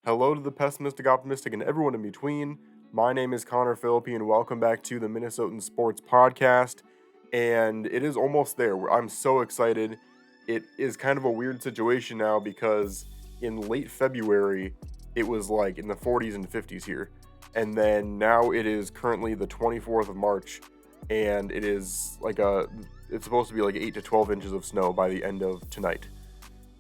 Hello to the pessimistic, optimistic, and everyone in between. My name is Connor Philippi, and welcome back to the Minnesotan Sports Podcast. And it is almost there. I'm so excited. It is kind of a weird situation now because in late February, it was like in the 40s and 50s here. And then now it is currently the 24th of March, and it's supposed to be like 8 to 12 inches of snow by the end of tonight.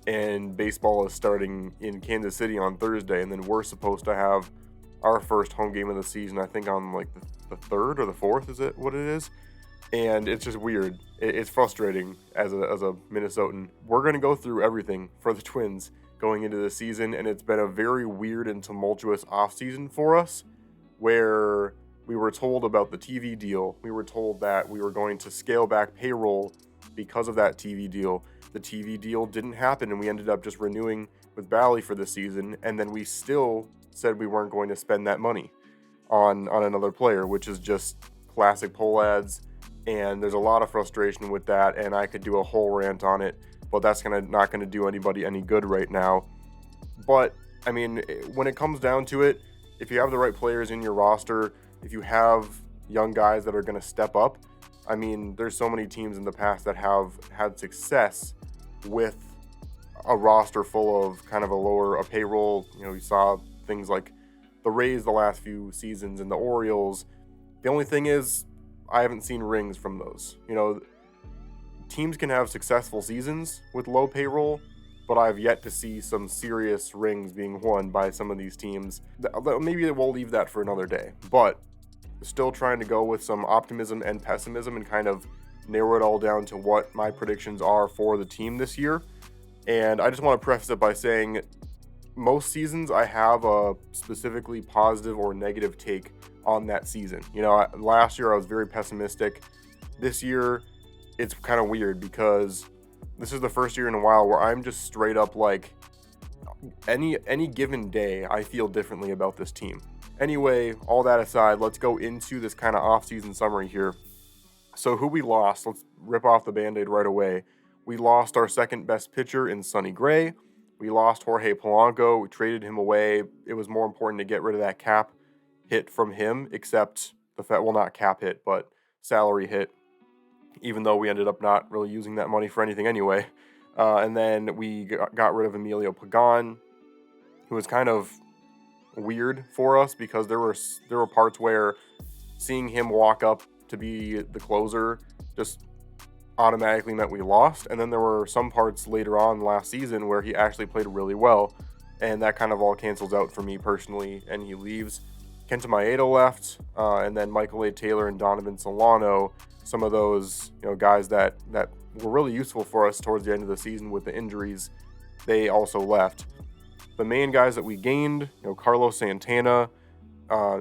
And baseball is starting in Kansas City on Thursday, and then we're supposed to have our first home game of the season, I think on like the 3rd or the 4th, is it what it is? And it's just weird. It's frustrating as a Minnesotan. We're going to go through everything for the Twins going into the season, and it's been a very weird and tumultuous offseason for us, where we were told about the TV deal. We were told that we were going to scale back payroll because of that TV deal. The TV deal didn't happen, and we ended up just renewing with Bally for the season, and then we still said we weren't going to spend that money on another player, which is just classic poll ads, and there's a lot of frustration with that, and I could do a whole rant on it, but that's not going to do anybody any good right now. But, I mean, when it comes down to it, if you have the right players in your roster, if you have young guys that are going to step up, I mean, there's so many teams in the past that have had success with a roster full of kind of a payroll. You know, you saw things like the Rays the last few seasons and the Orioles. The only thing is, I haven't seen rings from those. You know, teams can have successful seasons with low payroll, but I've yet to see some serious rings being won by some of these teams. Maybe we'll leave that for another day, but still trying to go with some optimism and pessimism and kind of narrow it all down to what my predictions are for the team this year. And I just want to preface it by saying most seasons I have a specifically positive or negative take on that season. You know, last year I was very pessimistic. This year it's kind of weird because this is the first year in a while where I'm just straight up like any given day I feel differently about this team. Anyway, all that aside, let's go into this kind of off-season summary here. So who we lost, let's rip off the Band-Aid right away. We lost our second best pitcher in Sonny Gray. We lost Jorge Polanco. We traded him away. It was more important to get rid of that cap hit from him, except not cap hit, but salary hit, even though we ended up not really using that money for anything anyway. And then we got rid of Emilio Pagan, who was kind of weird for us because there were parts where seeing him walk up to be the closer just automatically meant we lost, and then there were some parts later on last season where he actually played really well, and that kind of all cancels out for me personally, and he leaves. Kenta Maeda left, and then Michael A. Taylor and Donovan Solano, some of those guys that were really useful for us towards the end of the season with the injuries, they also left. The main guys that we gained, Carlos Santana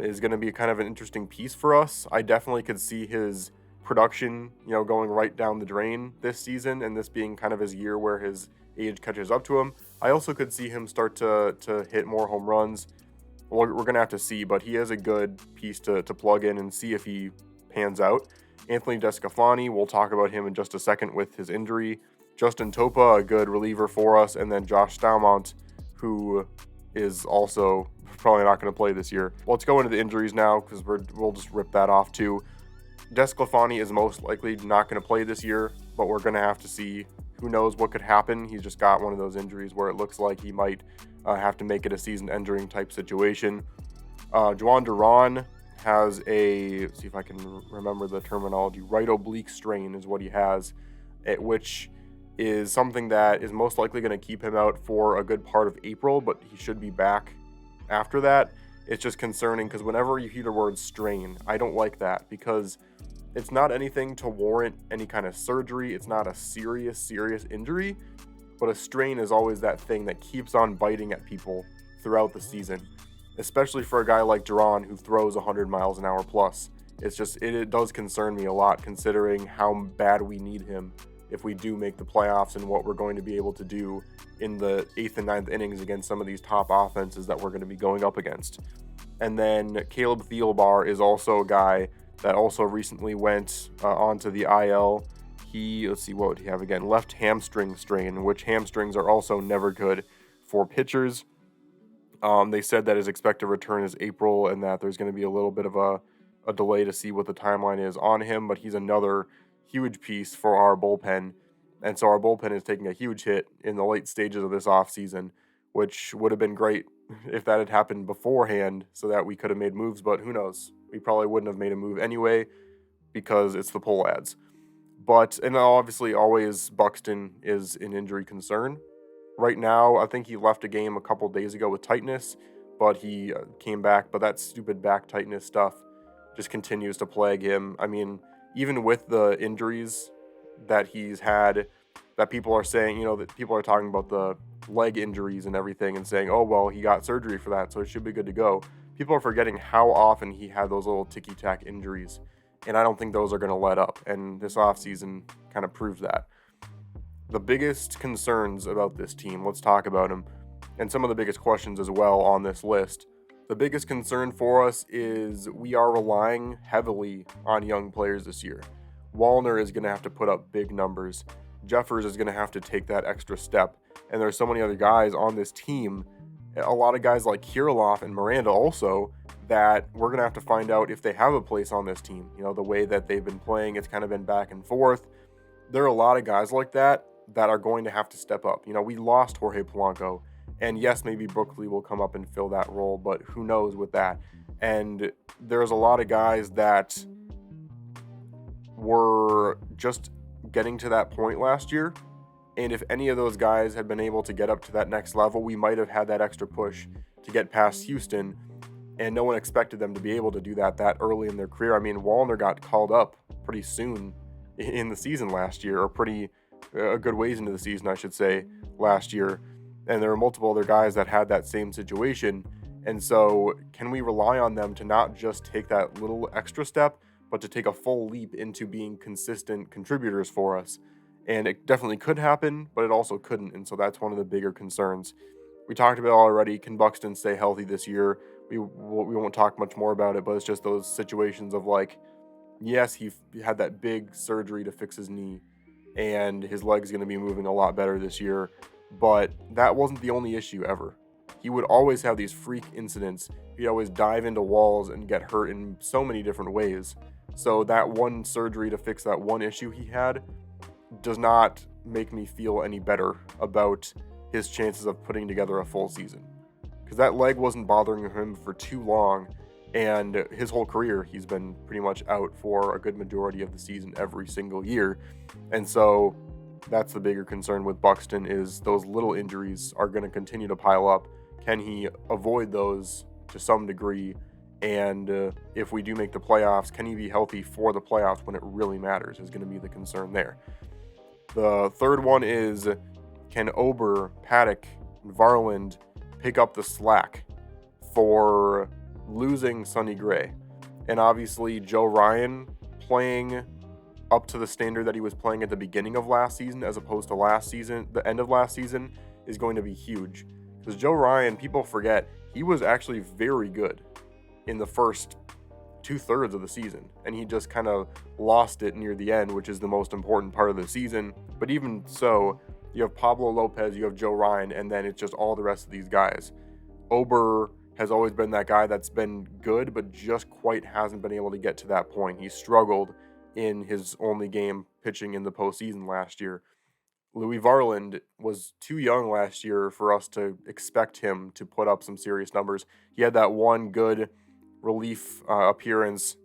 is going to be kind of an interesting piece for us. I definitely could see his production, going right down the drain this season, and this being kind of his year where his age catches up to him. I also could see him start to hit more home runs. We're going to have to see, but he is a good piece to plug in and see if he pans out. Anthony DeSclafani, we'll talk about him in just a second with his injury. Justin Topa, a good reliever for us, and then Josh Staumont, who is also probably not going to play this year. Let's go into the injuries now because we'll just rip that off too. DeSclafani is most likely not going to play this year, but we're going to have to see. Who knows what could happen? He's just got one of those injuries where it looks like he might have to make it a season-ending type situation. Juan Duran has let's see if I can remember the terminology, right oblique strain is what he has, which is something that is most likely going to keep him out for a good part of April, but he should be back after that. It's just concerning because whenever you hear the word strain, I don't like that because it's not anything to warrant any kind of surgery. It's not a serious injury, but a strain is always that thing that keeps on biting at people throughout the season, especially for a guy like Duran who throws 100 miles an hour plus. It does concern me a lot considering how bad we need him if we do make the playoffs and what we're going to be able to do in the 8th and 9th innings against some of these top offenses that we're going to be going up against. And then Caleb Thielbar is also a guy that also recently went onto the IL. Let's see, what would he have again? Left hamstring strain, which hamstrings are also never good for pitchers. They said that his expected return is April and that there's going to be a little bit of a delay to see what the timeline is on him, but he's another huge piece for our bullpen. And so our bullpen is taking a huge hit in the late stages of this offseason, which would have been great if that had happened beforehand so that we could have made moves, but who knows? We probably wouldn't have made a move anyway because it's the pull ads. But, and obviously always Buxton is an injury concern. Right now, I think he left a game a couple days ago with tightness, but he came back. But that stupid back tightness stuff just continues to plague him. I mean, even with the injuries that he's had, that people are saying, that people are talking about the leg injuries and everything and saying, oh, well, he got surgery for that, so it should be good to go. People are forgetting how often he had those little ticky-tack injuries, and I don't think those are going to let up, and this offseason kind of proves that. The biggest concerns about this team, let's talk about them, and some of the biggest questions as well on this list. The biggest concern for us is we are relying heavily on young players this year. Wallner is going to have to put up big numbers. Jeffers is going to have to take that extra step. And there's so many other guys on this team, a lot of guys like Kirilloff and Miranda also, that we're going to have to find out if they have a place on this team. The way that they've been playing, it's kind of been back and forth. There are a lot of guys like that are going to have to step up. We lost Jorge Polanco. And yes, maybe Brookley will come up and fill that role, but who knows with that. And there's a lot of guys that were just getting to that point last year. And if any of those guys had been able to get up to that next level, we might have had that extra push to get past Houston. And no one expected them to be able to do that early in their career. I mean, Wallner got called up pretty soon in the season last year, or a good ways into the season, I should say, last year. And there are multiple other guys that had that same situation. And so can we rely on them to not just take that little extra step, but to take a full leap into being consistent contributors for us? And it definitely could happen, but it also couldn't. And so that's one of the bigger concerns. We talked about already, can Buxton stay healthy this year? We won't talk much more about it, but it's just those situations of like, yes, he had that big surgery to fix his knee, and his leg's going to be moving a lot better this year. But that wasn't the only issue ever. He would always have these freak incidents. He'd always dive into walls and get hurt in so many different ways. So that one surgery to fix that one issue he had does not make me feel any better about his chances of putting together a full season. Because that leg wasn't bothering him for too long, and his whole career he's been pretty much out for a good majority of the season every single year. And so that's the bigger concern with Buxton, is those little injuries are going to continue to pile up. Can he avoid those to some degree? And if we do make the playoffs, can he be healthy for the playoffs when it really matters, is going to be the concern there. The third one is, can Ober, Paddock, and Varland pick up the slack for losing Sonny Gray? And obviously Joe Ryan playing up to the standard that he was playing at the beginning of last season as opposed to last season, the end of last season, is going to be huge. Because Joe Ryan, people forget, he was actually very good in the first 2/3 of the season, and he just kind of lost it near the end, which is the most important part of the season. But even so, you have Pablo Lopez, you have Joe Ryan, and then it's just all the rest of these guys. Ober has always been that guy that's been good, but just quite hasn't been able to get to that point. He struggled in his only game pitching in the postseason last year. Louis Varland was too young last year for us to expect him to put up some serious numbers. He had that one good relief appearance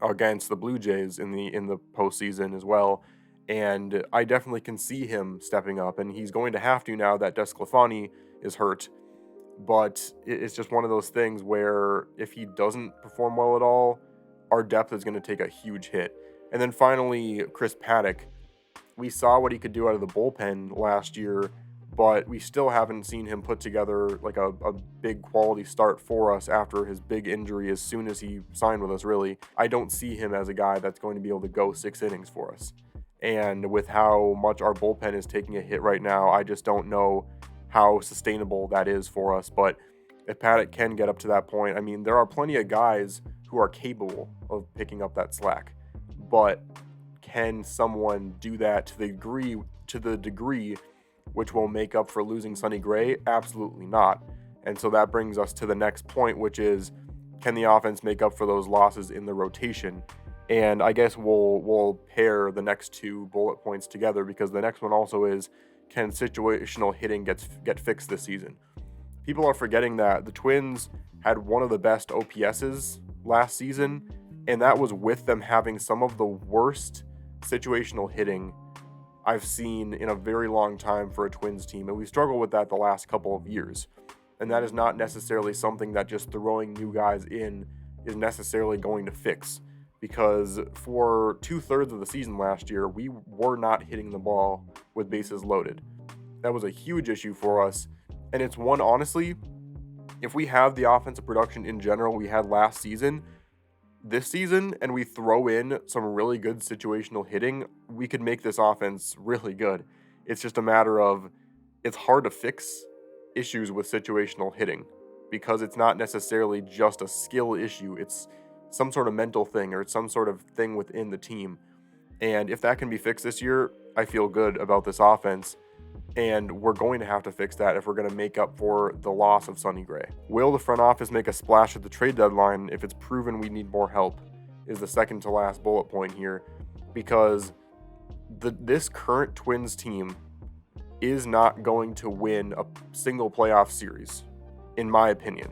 against the Blue Jays in the postseason as well, and I definitely can see him stepping up, and he's going to have to now that Desclafani is hurt. But it's just one of those things where if he doesn't perform well at all, our depth is going to take a huge hit. And then finally, Chris Paddock. We saw what he could do out of the bullpen last year, but we still haven't seen him put together like a big quality start for us after his big injury as soon as he signed with us, really. I don't see him as a guy that's going to be able to go 6 innings for us. And with how much our bullpen is taking a hit right now, I just don't know how sustainable that is for us. But if Paddock can get up to that point, I mean, there are plenty of guys who are capable of picking up that slack. But can someone do that to the degree which will make up for losing Sonny Gray? Absolutely not. And so that brings us to the next point, which is, can the offense make up for those losses in the rotation? And I guess we'll pair the next two bullet points together, because the next one also is, can situational hitting get fixed this season? People are forgetting that the Twins had one of the best OPSs last season, and that was with them having some of the worst situational hitting I've seen in a very long time for a Twins team, and we struggled with that the last couple of years. And that is not necessarily something that just throwing new guys in is necessarily going to fix, because for 2/3 of the season last year, we were not hitting the ball with bases loaded. That was a huge issue for us, and it's one, honestly, if we have the offensive production in general we had last season, this season, and we throw in some really good situational hitting, we could make this offense really good. It's just a matter of, it's hard to fix issues with situational hitting, because it's not necessarily just a skill issue. It's some sort of mental thing, or it's some sort of thing within the team. And if that can be fixed this year, I feel good about this offense. And we're going to have to fix that if we're going to make up for the loss of Sonny Gray. Will the front office make a splash at the trade deadline if it's proven we need more help, is the second to last bullet point here, because this current Twins team is not going to win a single playoff series, in my opinion.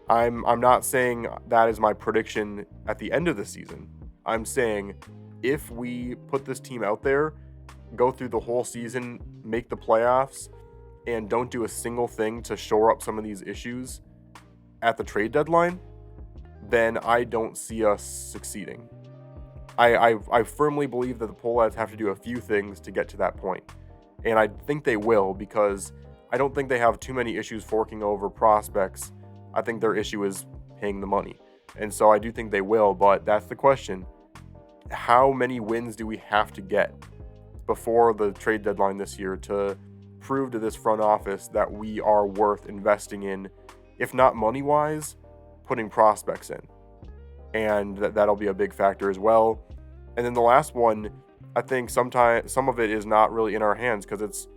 I'm not saying that is my prediction at the end of the season. I'm saying if we put this team out there, go through the whole season, make the playoffs, and don't do a single thing to shore up some of these issues at the trade deadline, then I don't see us succeeding. I firmly believe that the Pohlads have to do a few things to get to that point. And I think they will, because I don't think they have too many issues forking over prospects. I think their issue is paying the money. And so I do think they will, but that's the question. How many wins do we have to get before the trade deadline this year to prove to this front office that we are worth investing in, if not money-wise, putting prospects in? And that'll be a big factor as well. And then the last one, I think some of it is not really in our hands, because it's,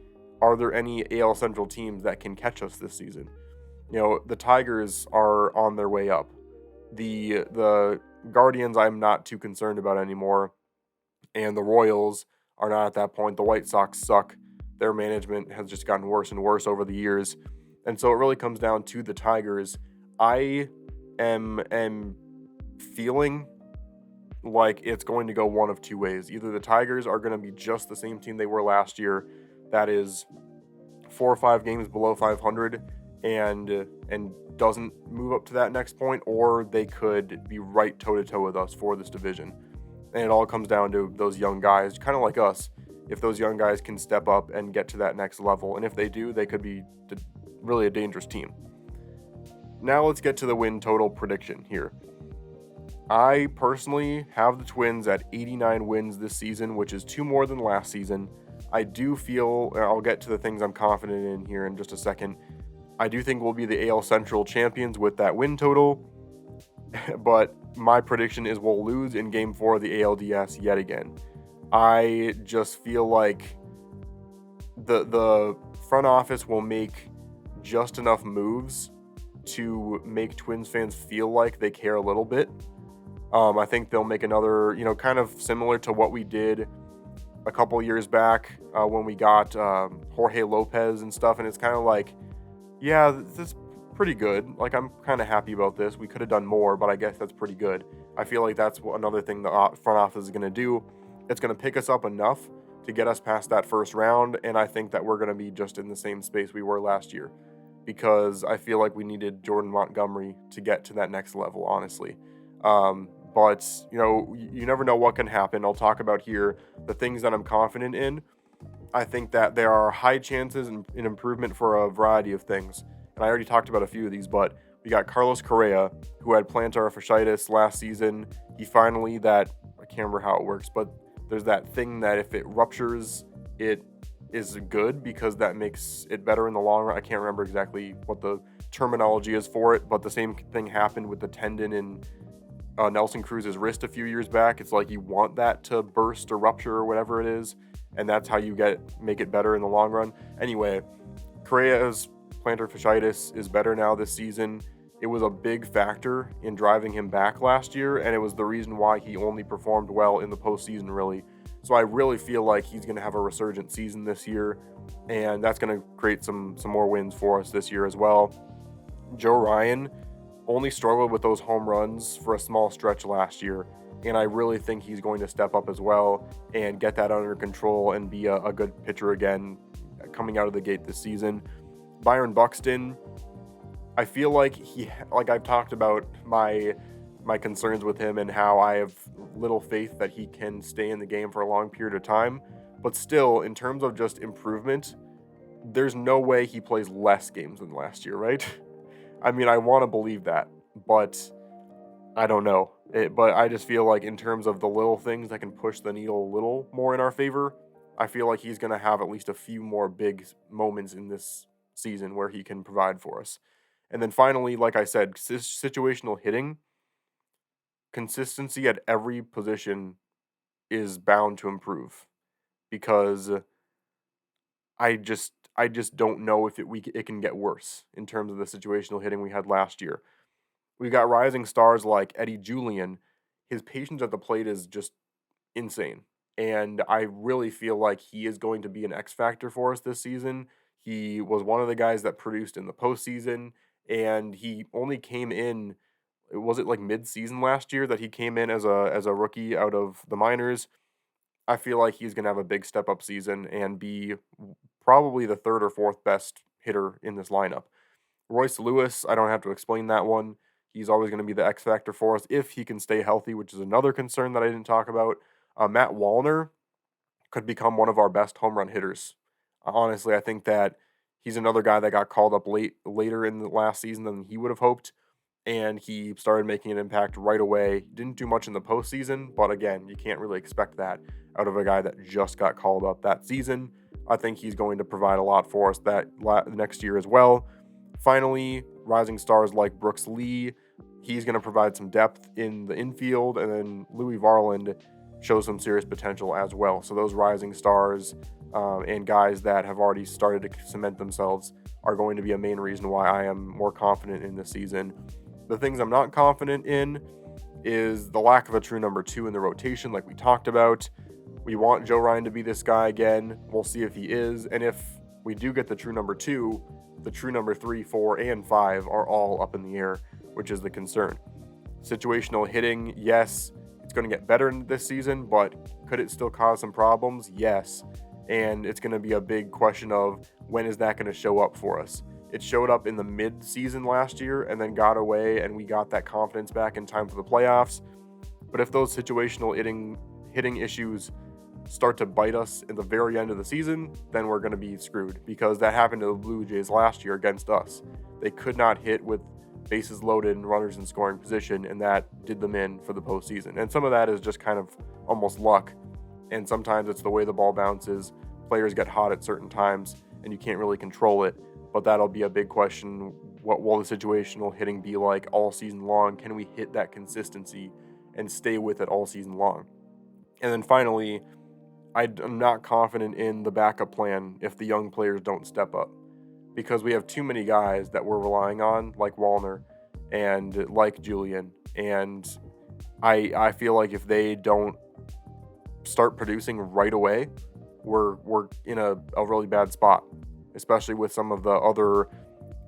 are there any AL Central teams that can catch us this season? You know, the Tigers are on their way up. The Guardians I'm not too concerned about anymore, and the Royals are not at that point. The White Sox suck. Their management has just gotten worse and worse over the years. And so it really comes down to the Tigers. I am feeling like it's going to go one of two ways. Either the Tigers are going to be just the same team they were last year, that is 4 or 5 games below 500 and doesn't move up to that next point, or they could be right toe-to-toe with us for this division. And it all comes down to those young guys, kind of like us. If those young guys can step up and get to that next level, and if they do, they could be really a dangerous team. Now let's get to the win total prediction here. I personally have the Twins at 89 wins this season, which is 2 more than last season. I do feel, I'll get to the things I'm confident in here in just a second, I do think we'll be the AL Central champions with that win total, but my prediction is we'll lose in Game 4 of the ALDS yet again. I just feel like the front office will make just enough moves to make Twins fans feel like they care a little bit. I think they'll make another, kind of similar to what we did a couple years back when we got Jorge Lopez and stuff, and it's kind of like, yeah, this is pretty good. Like, I'm kind of happy about this. We could have done more, but I guess that's pretty good. I feel like that's another thing the front office is going to do. It's going to pick us up enough to get us past that first round, and I think that we're going to be just in the same space we were last year, because I feel like we needed Jordan Montgomery to get to that next level, honestly. But, you never know what can happen. I'll talk about here the things that I'm confident in. I think that there are high chances in improvement for a variety of things. And I already talked about a few of these, but we got Carlos Correa, who had plantar fasciitis last season. He finally, I can't remember how it works, but there's that thing that if it ruptures, it is good because that makes it better in the long run. I can't remember exactly what the terminology is for it, but the same thing happened with the tendon in Nelson Cruz's wrist a few years back. It's like you want that to burst or rupture or whatever it is, and that's how you make it better in the long run. Anyway, Correa is plantar fasciitis is better now this season. It was a big factor in driving him back last year, and it was the reason why he only performed well in the postseason, really. So I really feel like he's going to have a resurgent season this year, and that's going to create some more wins for us this year as well. Joe Ryan only struggled with those home runs for a small stretch last year, and I really think he's going to step up as well and get that under control and be a good pitcher again coming out of the gate this season. Byron Buxton, I feel like I've talked about my concerns with him and how I have little faith that he can stay in the game for a long period of time, but still, in terms of just improvement, there's no way he plays less games than last year, right? I mean, I want to believe that, but I don't know. But I just feel like in terms of the little things that can push the needle a little more in our favor, I feel like he's going to have at least a few more big moments in this season where he can provide for us. And then finally, like I said, situational hitting, consistency at every position is bound to improve, because I just don't know if it can get worse in terms of the situational hitting we had last year. We got rising stars like Eddie Julian. His patience at the plate is just insane, and I really feel like he is going to be an X factor for us this season. He was one of the guys that produced in the postseason, and he only came in, was it like mid-season last year that he came in as a rookie out of the minors? I feel like he's going to have a big step-up season and be probably the third or fourth best hitter in this lineup. Royce Lewis, I don't have to explain that one. He's always going to be the X factor for us if he can stay healthy, which is another concern that I didn't talk about. Matt Wallner could become one of our best home run hitters. Honestly, I think that he's another guy that got called up later in the last season than he would have hoped, and he started making an impact right away. Didn't do much in the postseason, but again, you can't really expect that out of a guy that just got called up that season. I think he's going to provide a lot for us that next year as well. Finally, rising stars like Brooks Lee, he's going to provide some depth in the infield, and then Louis Varland shows some serious potential as well. So those rising stars and guys that have already started to cement themselves are going to be a main reason why I am more confident in this season. The things I'm not confident in is the lack of a true number 2 in the rotation, like we talked about. We want Joe Ryan to be this guy again. We'll see if he is, and if we do get the true number 2, the true number 3, 4, and 5 are all up in the air, which is the concern. Situational hitting, yes, it's going to get better this season, but could it still cause some problems? Yes. And it's going to be a big question of when is that going to show up for us? It showed up in the mid-season last year and then got away, and we got that confidence back in time for the playoffs. But if those situational hitting issues start to bite us in the very end of the season, then we're going to be screwed, because that happened to the Blue Jays last year against us. They could not hit with bases loaded and runners in scoring position, and that did them in for the postseason. And some of that is just kind of almost luck, and sometimes it's the way the ball bounces. Players get hot at certain times, and you can't really control it, but that'll be a big question. What will the situational hitting be like all season long? Can we hit that consistency and stay with it all season long? And then finally, I'm not confident in the backup plan if the young players don't step up, because we have too many guys that we're relying on, like Wallner and like Julian, and I feel like if they don't start producing right away, we're in a really bad spot, especially with some of the other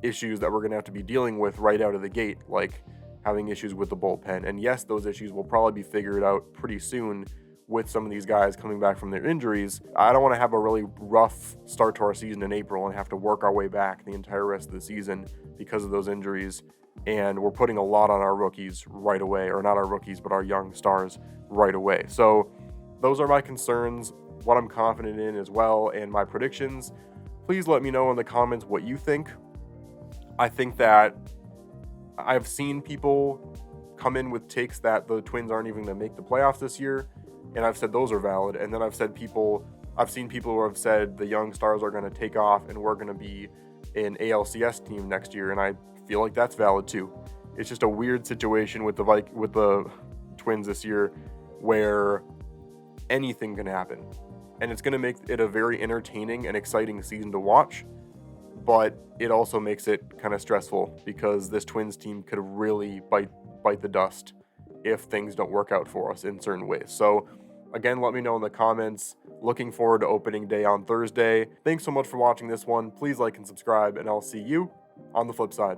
issues that we're going to have to be dealing with right out of the gate, like having issues with the bullpen. And yes, those issues will probably be figured out pretty soon with some of these guys coming back from their injuries. I don't want to have a really rough start to our season in April and have to work our way back the entire rest of the season because of those injuries. And we're putting a lot on our rookies right away, or not our rookies, but our young stars right away. So those are my concerns, what I'm confident in as well, and my predictions. Please let me know in the comments what you think. I think that I've seen people come in with takes that the Twins aren't even going to make the playoffs this year, and I've said those are valid. And then I've seen people who have said the young stars are going to take off and we're going to be an ALCS team next year, and I feel like that's valid too. It's just a weird situation with the Twins this year where anything can happen, and it's going to make it a very entertaining and exciting season to watch. but it also makes it kind of stressful because this Twins team could really bite the dust if things don't work out for us in certain ways. So again, let me know in the comments. Looking forward to opening day on Thursday. Thanks so much for watching this one. Please like and subscribe, and I'll see you on the flip side.